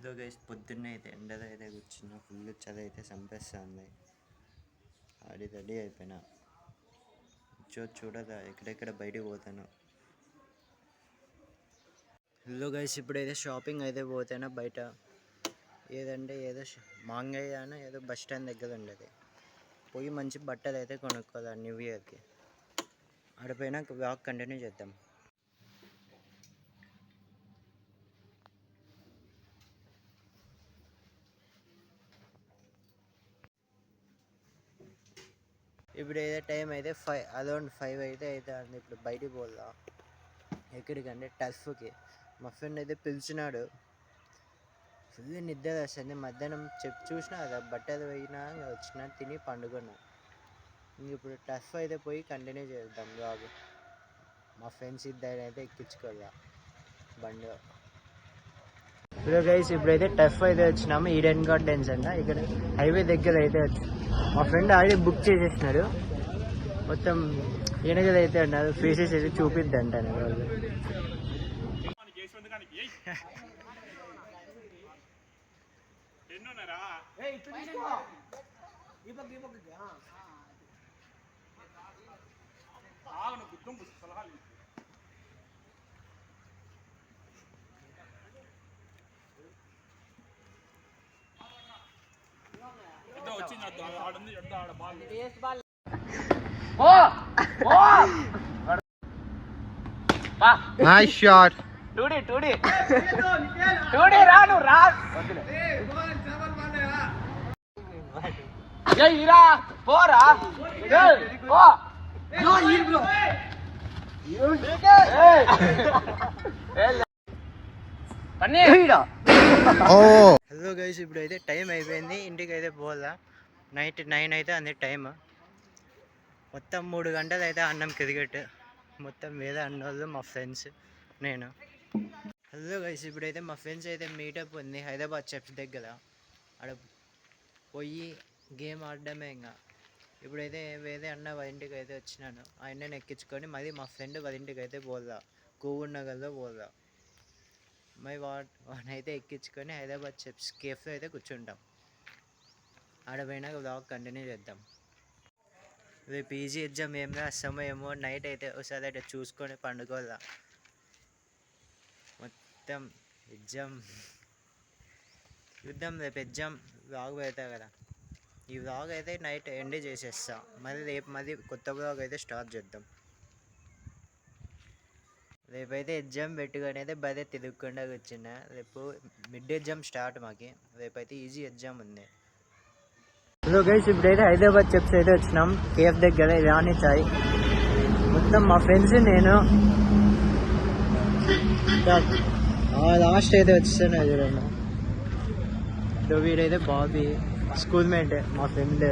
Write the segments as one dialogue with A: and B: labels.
A: Hello guys, పొద్దున్నే అయితే ఎండలో అయితే కూర్చున్నా. ఫుల్ చలి అయితే చంపేస్తుంది. ఆడి రెడీ అయిపోయినా. చూడదా ఎక్కడెక్కడ బయటికి పోతాను. హలో గైస్, ఇప్పుడైతే షాపింగ్ అయితే పోతాను బయట. ఏదో మాంగయ్య అని ఏదో బస్ స్టాండ్ దగ్గర ఉండేది. పోయి మంచి బట్టలు అయితే కొనుక్కోవాలి న్యూ ఇయర్కి. ఆడిపోయినాక వాక్ కంటిన్యూ చేద్దాం. ఇప్పుడు ఏదో టైం అయితే అరౌండ్ 5 అయితే అవుతుంది. ఇప్పుడు బయటికి పోదా ఎక్కడికంటే టర్ఫ్కి. మా ఫ్రెండ్ అయితే పిలిచినాడు. ఫుల్ నిద్ర వస్తుంది. మధ్యాహ్నం చూసినా కదా, బట్టలు పోయినా వచ్చినా, తిని పండుకున్నా. ఇంక ఇప్పుడు టర్ఫ్ అయితే పోయి కంటిన్యూ చేద్దాం బ్లాగ్. మా ఫ్రెండ్స్ ఇద్దరు అయితే ఎక్కించుకోదా బండి. ఇప్పుడు గైస్, ఇప్పుడైతే టర్ఫ్ అయితే వచ్చినాము. ఈడెన్ గార్డెన్స్ అంట, ఇక్కడ హైవే దగ్గర అయితే వచ్చి. మా ఫ్రెండ్ ఆల్రెడీ బుక్ చేసేసినారు. మొత్తం వెనకలు అయితే అన్నారు, ఫేసెస్ అయితే చూపిద్ది అంటాను వాళ్ళు.
B: Nice shot.
C: Today. Ranu. Hey, Ira, pora. Hey, oh. No, you bro. You take it. Hey. Panni.
B: Oh.
A: Hello guys, ఇప్పుడైతే టైం అయిపోయింది. ఇంటికి అయితే పోదా. నైట్ 9 అయితే అంది టైం. మొత్తం 3 గంటలు అయితే అన్నం క్రికెట్. మొత్తం వేరే అన్నోళ్ళు మా ఫ్రెండ్స్, నేను. హలో గైస్, ఇప్పుడైతే మా ఫ్రెండ్స్ అయితే మీటప్ ఉంది హైదరాబాద్ చెఫ్స్ దగ్గర. ఆడ పోయి గేమ్ ఆడడమే. ఇంకా ఇప్పుడైతే వేరే అన్న వాళ్ళ ఇంటికి అయితే వచ్చినాను. ఆయనని ఎక్కించుకొని మళ్ళీ మా ఫ్రెండ్ వాళ్ళ ఇంటికి అయితే పోదా, కోవూర్ నగర్లో పోదా. మరి వాడినైతే ఎక్కించుకొని హైదరాబాద్ చెఫ్స్ కేఫ్లో అయితే కూర్చుంటాం. ఆడపోయినాక బ్లాగ్ కంటిన్యూ చేద్దాం. రేపు ఈజీ ఎగ్జామ్ ఏం రాస్తామో ఏమో. నైట్ అయితే ఒకసారి అయితే చూసుకొని పండుకోదా. మొత్తం ఎగ్జామ్ చూద్దాం. రేపు ఎగ్జామ్ బ్లాగ్ పెడతా కదా. ఈ బ్లాగ్ అయితే నైట్ ఎండ్ చేసేస్తా. రేపు కొత్త బ్లాగ్ అయితే స్టార్ట్ చేద్దాం. రేపైతే ఎగ్జామ్ పెట్టుకొని అయితే బయట తిరుగుకుండా కూర్చున్నా. రేపు మిడ్ ఎగ్జామ్ స్టార్ట్ మాకి. రేపైతే ఈజీ ఎగ్జామ్ ఉంది. హలో గైస్, ఇప్పుడైతే హైదరాబాద్ చెప్స్ అయితే వచ్చినాం. కేఫ్ దగ్గర రాణి చాయ్. మొత్తం మా ఫ్రెండ్స్, నేను లాస్ట్ అయితే వచ్చాను. చూడండి, వీడైతే బాబీ స్కూల్ మేట్ మా ఫ్రెండ్.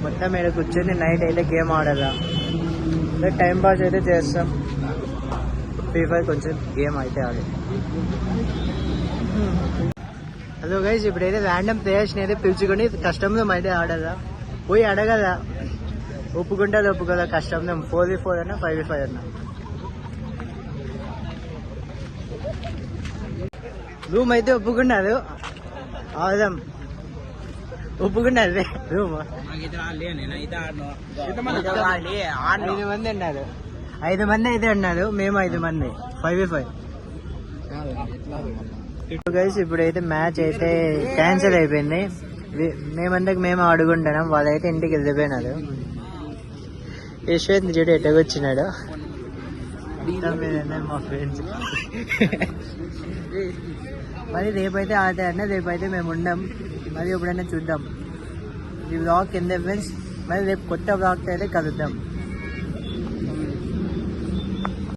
A: మొత్తం మీద కూర్చొని నైట్ అయితే గేమ్ ఆడాలా. టైం పాస్ అయితే చేస్తాం. ఫ్రీ ఫైర్ కొంచెం గేమ్ అయితే ఆడి. హలో గైస్, ఇప్పుడైతే ర్యాండమ్ ప్లేయర్స్ని అయితే పిలుచుకొని కస్టమ్లో అయితే ఆడాలా. పోయి అడగదా, ఒప్పుకోదా. కస్టమ్లో 4v4 అన్నా 5v5 అన్నా. రూమ్ అయితే ఒప్పుకున్నారు. ఆదాం ఒప్పుకున్నారు. రూమ్ 5 మంది అయితే అన్నారు. మేము 5 మంది 5v5. గైస్, ఇప్పుడైతే మ్యాచ్ అయితే క్యాన్సిల్ అయిపోయింది. మేము ఆడుకుంటున్నాం. వాళ్ళైతే ఇంటికి వెళ్ళిపోయినారు. యశ్వంత్ చూడు ఎట్టకొచ్చినాడు. మా ఫ్రెండ్స్ మరి రేపైతే ఆడతాయన్నా. రేపైతే మేము ఉండం. మరి ఎప్పుడైనా చూద్దాం. ఈ బ్లాగ్ కింద ఫ్రెండ్స్. మరి రేపు కొత్త బ్లాగ్తో అయితే కలుద్దాం.